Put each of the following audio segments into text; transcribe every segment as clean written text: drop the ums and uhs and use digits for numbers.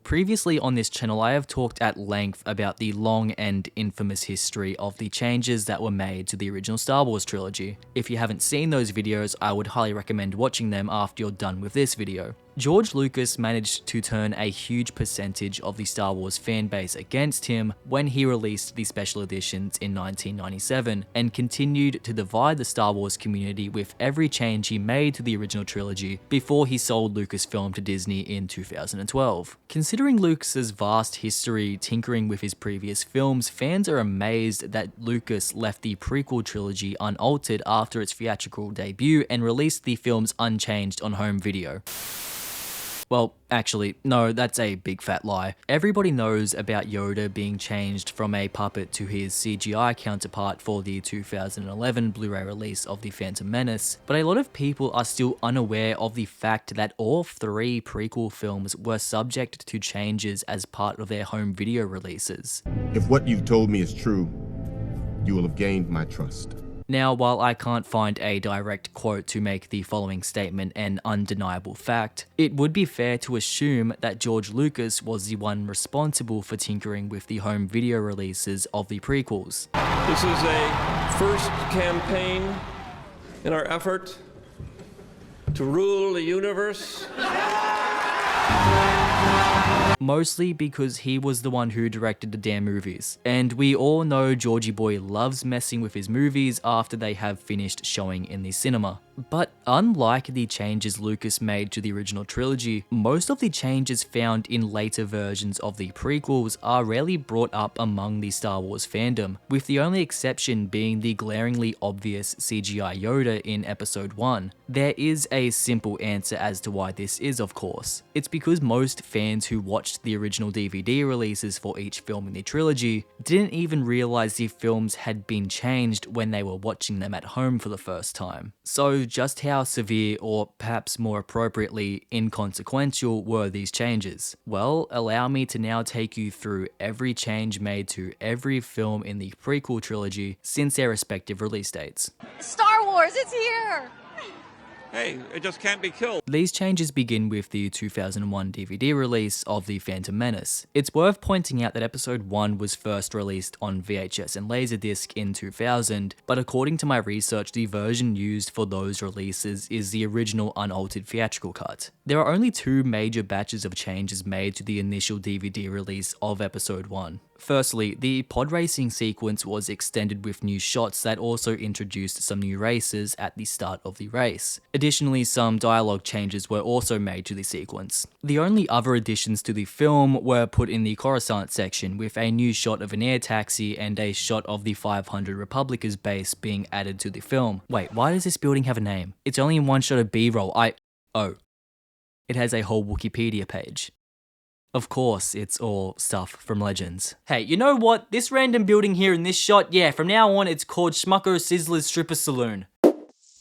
Previously on this channel, I have talked at length about the long and infamous history of the changes that were made to the original Star Wars trilogy. If you haven't seen those videos, I would highly recommend watching them after you're done with this video. George Lucas managed to turn a huge percentage of the Star Wars fanbase against him when he released the special editions in 1997, and continued to divide the Star Wars community with every change he made to the original trilogy before he sold Lucasfilm to Disney in 2012. Considering Lucas's vast history tinkering with his previous films, fans are amazed that Lucas left the prequel trilogy unaltered after its theatrical debut and released the films unchanged on home video. Well, actually, no, that's a big fat lie. Everybody knows about Yoda being changed from a puppet to his CGI counterpart for the 2011 Blu-ray release of The Phantom Menace, but a lot of people are still unaware of the fact that all three prequel films were subject to changes as part of their home video releases. If what you've told me is true, you will have gained my trust. Now, while I can't find a direct quote to make the following statement an undeniable fact, it would be fair to assume that George Lucas was the one responsible for tinkering with the home video releases of the prequels. This is a first campaign in our effort to rule the universe. Mostly because he was the one who directed the damn movies. And we all know Georgie boy loves messing with his movies after they have finished showing in the cinema. But unlike the changes Lucas made to the original trilogy, most of the changes found in later versions of the prequels are rarely brought up among the Star Wars fandom, with the only exception being the glaringly obvious CGI Yoda in Episode 1. There is a simple answer as to why this is, of course. It's because most fans who watched the original DVD releases for each film in the trilogy didn't even realize the films had been changed when they were watching them at home for the first time. So just how severe, or perhaps more appropriately, inconsequential were these changes? Well, allow me to now take you through every change made to every film in the prequel trilogy since their respective release dates. Star Wars, it's here! Hey, it just can't be killed. These changes begin with the 2001 DVD release of The Phantom Menace. It's worth pointing out that Episode 1 was first released on VHS and Laserdisc in 2000, but according to my research, the version used for those releases is the original unaltered theatrical cut. There are only two major batches of changes made to the initial DVD release of Episode 1. Firstly, the pod racing sequence was extended with new shots that also introduced some new races at the start of the race. Additionally, some dialogue changes were also made to the sequence. The only other additions to the film were put in the Coruscant section, with a new shot of an air taxi and a shot of the 500 Republicans base being added to the film. Wait, why does this building have a name? It's only in one shot of B-roll. Oh. It has a whole Wikipedia page. Of course, it's all stuff from Legends. Hey, you know what? This random building here in this shot, yeah, from now on it's called Schmucko Sizzler's Stripper Saloon.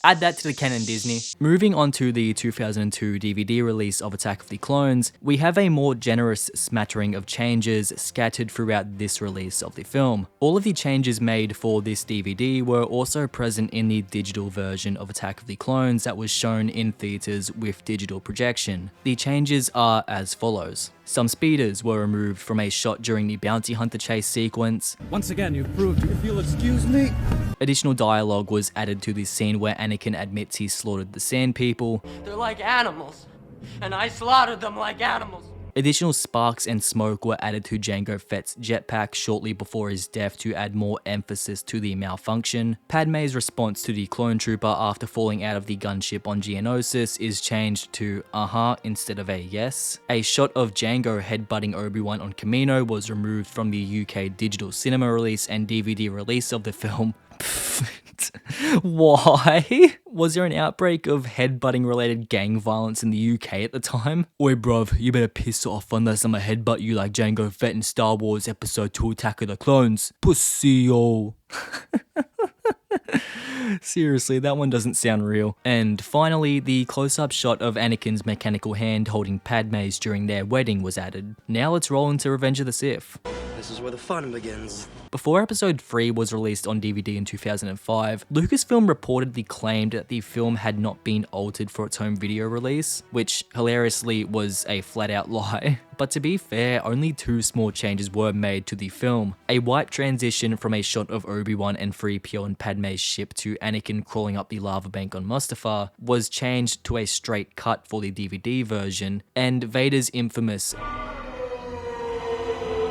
Add that to the canon, Disney. Moving on to the 2002 DVD release of Attack of the Clones, we have a more generous smattering of changes scattered throughout this release of the film. All of the changes made for this DVD were also present in the digital version of Attack of the Clones that was shown in theaters with digital projection. The changes are as follows. Some speeders were removed from a shot during the bounty hunter chase sequence. Once again, you've proved, if you'll excuse me. Additional dialogue was added to the scene where Anakin admits he slaughtered the Sand People. They're like animals, and I slaughtered them like animals. Additional sparks and smoke were added to Jango Fett's jetpack shortly before his death to add more emphasis to the malfunction. Padme's response to the clone trooper after falling out of the gunship on Geonosis is changed to instead of a yes. A shot of Jango headbutting Obi-Wan on Kamino was removed from the UK digital cinema release and DVD release of the film. Why? Was there an outbreak of headbutting related gang violence in the UK at the time? Oi bruv, you better piss off unless I'ma headbutt you like Jango Fett in Star Wars Episode 2 Attack of the Clones. Pussy-o. Seriously, that one doesn't sound real. And finally, the close-up shot of Anakin's mechanical hand holding Padme's during their wedding was added. Now let's roll into Revenge of the Sith. This is where the fun begins. Before episode 3 was released on DVD in 2005, Lucasfilm reportedly claimed that the film had not been altered for its home video release, which hilariously was a flat out lie. But to be fair, only 2 small changes were made to the film. A wipe transition from a shot of Obi-Wan and 3PO and Padme's ship to Anakin crawling up the lava bank on Mustafar was changed to a straight cut for the DVD version, and Vader's infamous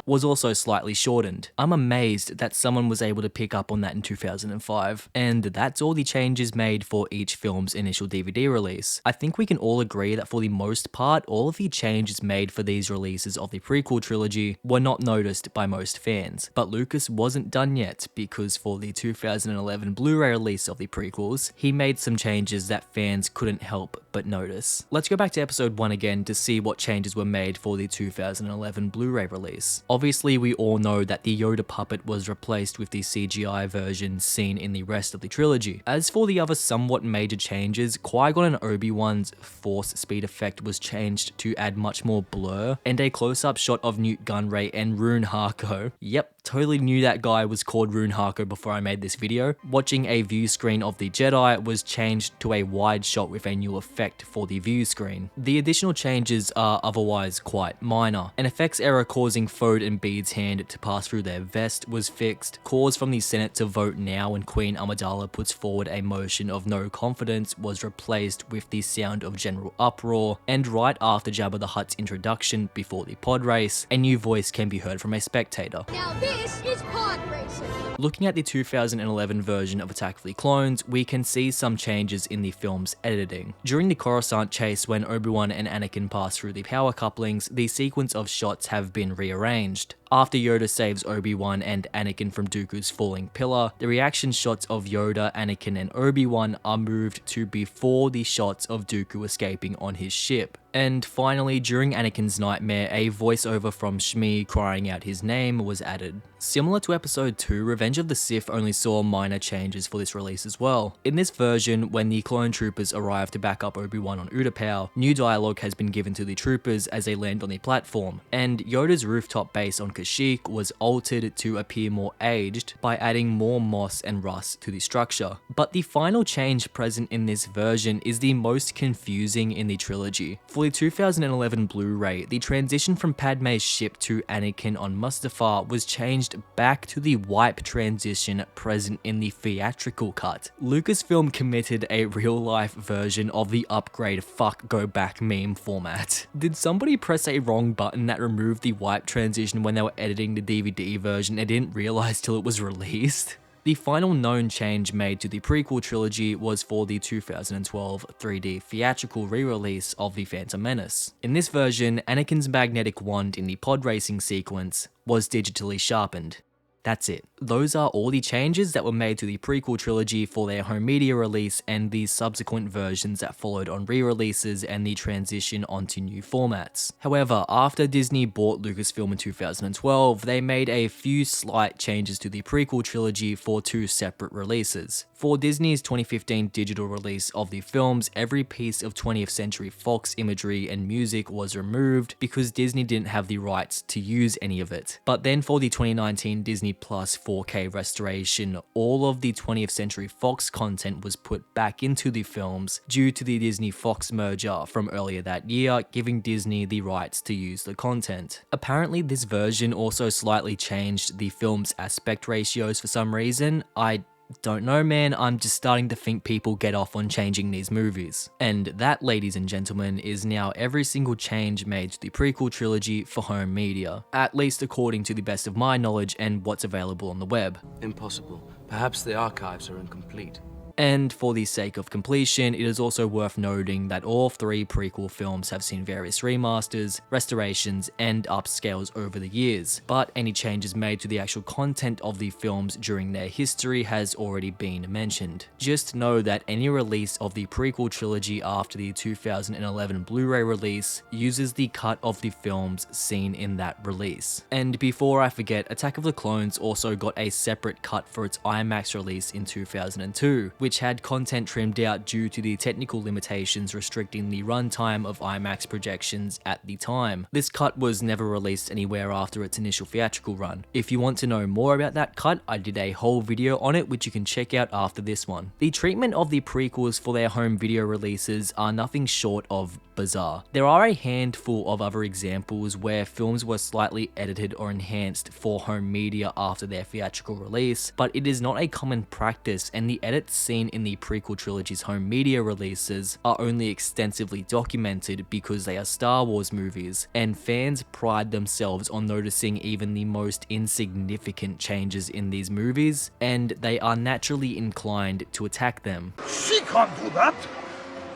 was also slightly shortened. I'm amazed that someone was able to pick up on that in 2005. And that's all the changes made for each film's initial DVD release. I think we can all agree that for the most part, all of the changes made for these releases of the prequel trilogy were not noticed by most fans. But Lucas wasn't done yet, because for the 2011 Blu-ray release of the prequels, he made some changes that fans couldn't help but notice. Let's go back to episode 1 again to see what changes were made for the 2011 Blu-ray release. Obviously, we all know that the Yoda puppet was replaced with the CGI version seen in the rest of the trilogy. As for the other somewhat major changes, Qui-Gon and Obi-Wan's force speed effect was changed to add much more blur, and a close-up shot of Newt Gunray and Rune Harko. Yep, totally knew that guy was called Rune Harko before I made this video. Watching a view screen of the Jedi was changed to a wide shot with a new effect for the view screen. The additional changes are otherwise quite minor. An effects error causing Fode and Bede's hand to pass through their vest was fixed. Calls from the Senate to vote now when Queen Amidala puts forward a motion of no confidence was replaced with the sound of general uproar, and right after Jabba the Hutt's introduction before the pod race, a new voice can be heard from a spectator. Now this is pod racing. Looking at the 2011 version of Attack of the Clones, we can see some changes in the film's editing. During the Coruscant chase when Obi-Wan and Anakin pass through the power couplings, the sequence of shots have been rearranged. After Yoda saves Obi-Wan and Anakin from Dooku's falling pillar, the reaction shots of Yoda, Anakin, and Obi-Wan are moved to before the shots of Dooku escaping on his ship. And finally, during Anakin's nightmare, a voiceover from Shmi crying out his name was added. Similar to episode 2, Revenge of the Sith only saw minor changes for this release as well. In this version, when the clone troopers arrive to back up Obi-Wan on Utapau, new dialogue has been given to the troopers as they land on the platform, and Yoda's rooftop base on Kashyyyk was altered to appear more aged by adding more moss and rust to the structure. But the final change present in this version is the most confusing in the trilogy. For the 2011 Blu-ray, the transition from Padme's ship to Anakin on Mustafar was changed back to the wipe transition present in the theatrical cut. Lucasfilm committed a real-life version of the upgrade fuck go back meme format. Did somebody press a wrong button that removed the wipe transition when they were editing the DVD version and didn't realize till it was released? The final known change made to the prequel trilogy was for the 2012 3D theatrical re-release of The Phantom Menace. In this version, Anakin's magnetic wand in the pod racing sequence was digitally sharpened. That's it. Those are all the changes that were made to the prequel trilogy for their home media release and the subsequent versions that followed on re-releases and the transition onto new formats. However, after Disney bought Lucasfilm in 2012, they made a few slight changes to the prequel trilogy for 2 separate releases. For Disney's 2015 digital release of the films, every piece of 20th Century Fox imagery and music was removed because Disney didn't have the rights to use any of it. But then for the 2019 Disney Plus 4K restoration, all of the 20th Century Fox content was put back into the films due to the Disney-Fox merger from earlier that year, giving Disney the rights to use the content. Apparently, this version also slightly changed the film's aspect ratios for some reason. I don't know, man, I'm just starting to think people get off on changing these movies. And that, ladies and gentlemen, is now every single change made to the prequel trilogy for home media, at least according to the best of my knowledge and what's available on the web. Impossible. Perhaps the archives are incomplete. And for the sake of completion, it is also worth noting that all 3 prequel films have seen various remasters, restorations, and upscales over the years, but any changes made to the actual content of the films during their history has already been mentioned. Just know that any release of the prequel trilogy after the 2011 Blu-ray release uses the cut of the films seen in that release. And before I forget, Attack of the Clones also got a separate cut for its IMAX release in 2002, which had content trimmed out due to the technical limitations restricting the runtime of IMAX projections at the time. This cut was never released anywhere after its initial theatrical run. If you want to know more about that cut, I did a whole video on it which you can check out after this one. The treatment of the prequels for their home video releases are nothing short of bizarre. There are a handful of other examples where films were slightly edited or enhanced for home media after their theatrical release, but it is not a common practice, and the edits seen in the prequel trilogy's home media releases are only extensively documented because they are Star Wars movies, and fans pride themselves on noticing even the most insignificant changes in these movies, and they are naturally inclined to attack them. She can't do that!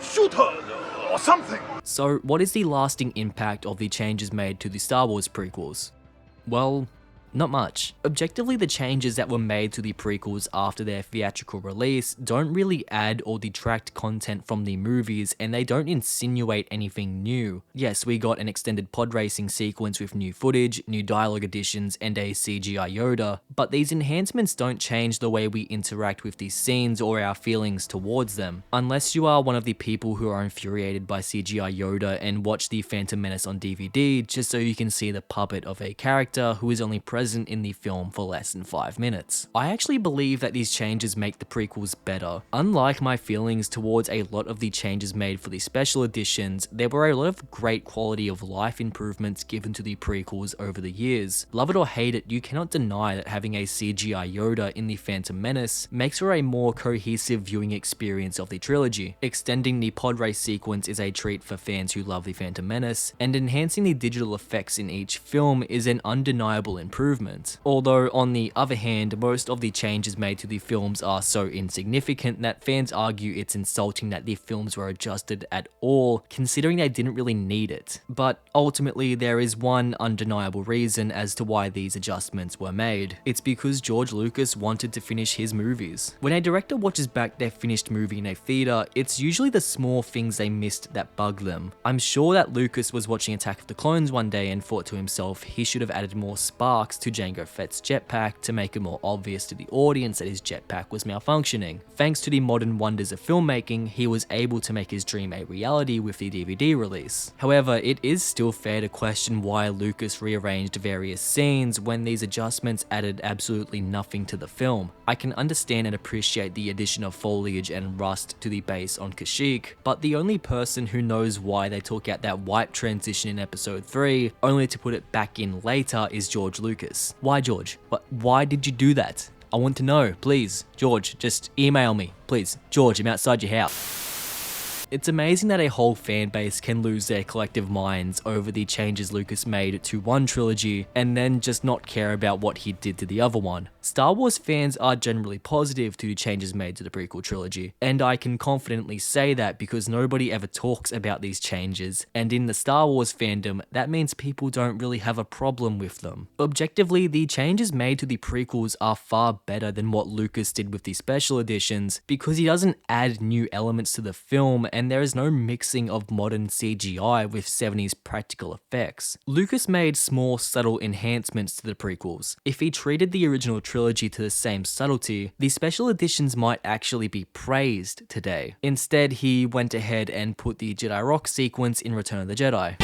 Shoot her or something! So, what is the lasting impact of the changes made to the Star Wars prequels? Well, not much. Objectively, the changes that were made to the prequels after their theatrical release don't really add or detract content from the movies, and they don't insinuate anything new. Yes, we got an extended pod racing sequence with new footage, new dialogue additions, and a CGI Yoda, but these enhancements don't change the way we interact with these scenes or our feelings towards them. Unless you are one of the people who are infuriated by CGI Yoda and watch The Phantom Menace on DVD just so you can see the puppet of a character who is only present in the film for less than 5 minutes. I actually believe that these changes make the prequels better. Unlike my feelings towards a lot of the changes made for the special editions, there were a lot of great quality of life improvements given to the prequels over the years. Love it or hate it, you cannot deny that having a CGI Yoda in The Phantom Menace makes for a more cohesive viewing experience of the trilogy. Extending the pod race sequence is a treat for fans who love The Phantom Menace, and enhancing the digital effects in each film is an undeniable improvement. Although, on the other hand, most of the changes made to the films are so insignificant that fans argue it's insulting that the films were adjusted at all, considering they didn't really need it. But ultimately, there is one undeniable reason as to why these adjustments were made. It's because George Lucas wanted to finish his movies. When a director watches back their finished movie in a theater, it's usually the small things they missed that bug them. I'm sure that Lucas was watching Attack of the Clones one day and thought to himself he should have added more sparks to Jango Fett's jetpack to make it more obvious to the audience that his jetpack was malfunctioning. Thanks to the modern wonders of filmmaking, he was able to make his dream a reality with the DVD release. However, it is still fair to question why Lucas rearranged various scenes when these adjustments added absolutely nothing to the film. I can understand and appreciate the addition of foliage and rust to the base on Kashyyyk, but the only person who knows why they took out that wipe transition in episode 3, only to put it back in later, is George Lucas. Why, George? Why did you do that? I want to know, please. George, just email me, please. George, I'm outside your house. It's amazing that a whole fan base can lose their collective minds over the changes Lucas made to one trilogy and then just not care about what he did to the other one. Star Wars fans are generally positive to the changes made to the prequel trilogy, and I can confidently say that because nobody ever talks about these changes, and in the Star Wars fandom, that means people don't really have a problem with them. Objectively, the changes made to the prequels are far better than what Lucas did with the special editions because he doesn't add new elements to the film, and there is no mixing of modern CGI with 70s practical effects. Lucas made small, subtle enhancements to the prequels. If he treated the original trilogy to the same subtlety, the special editions might actually be praised today. Instead, he went ahead and put the Jedi Rock sequence in Return of the Jedi.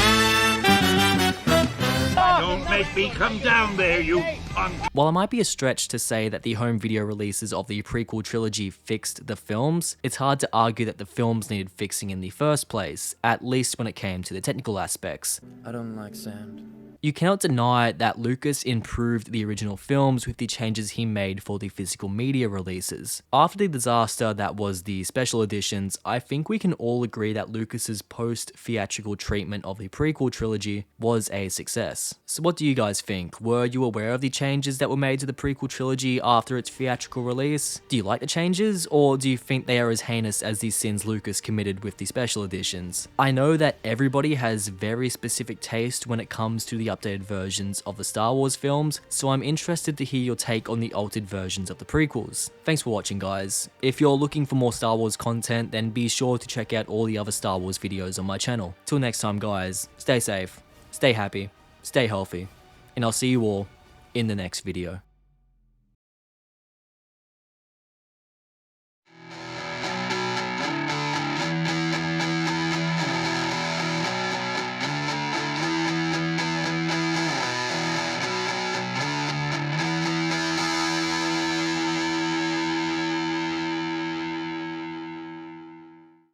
Don't make me come down there, you punk! While it might be a stretch to say that the home video releases of the prequel trilogy fixed the films, it's hard to argue that the films needed fixing in the first place, at least when it came to the technical aspects. I don't like sand. You cannot deny that Lucas improved the original films with the changes he made for the physical media releases. After the disaster that was the special editions, I think we can all agree that Lucas's post-theatrical treatment of the prequel trilogy was a success. So what do you guys think? Were you aware of the changes that were made to the prequel trilogy after its theatrical release? Do you like the changes, or do you think they are as heinous as the sins Lucas committed with the special editions? I know that everybody has very specific taste when it comes to the updated versions of the Star Wars films, so I'm interested to hear your take on the altered versions of the prequels. Thanks for watching, guys. If you're looking for more Star Wars content, then be sure to check out all the other Star Wars videos on my channel. Till next time, guys, stay safe, stay happy, stay healthy, and I'll see you all in the next video.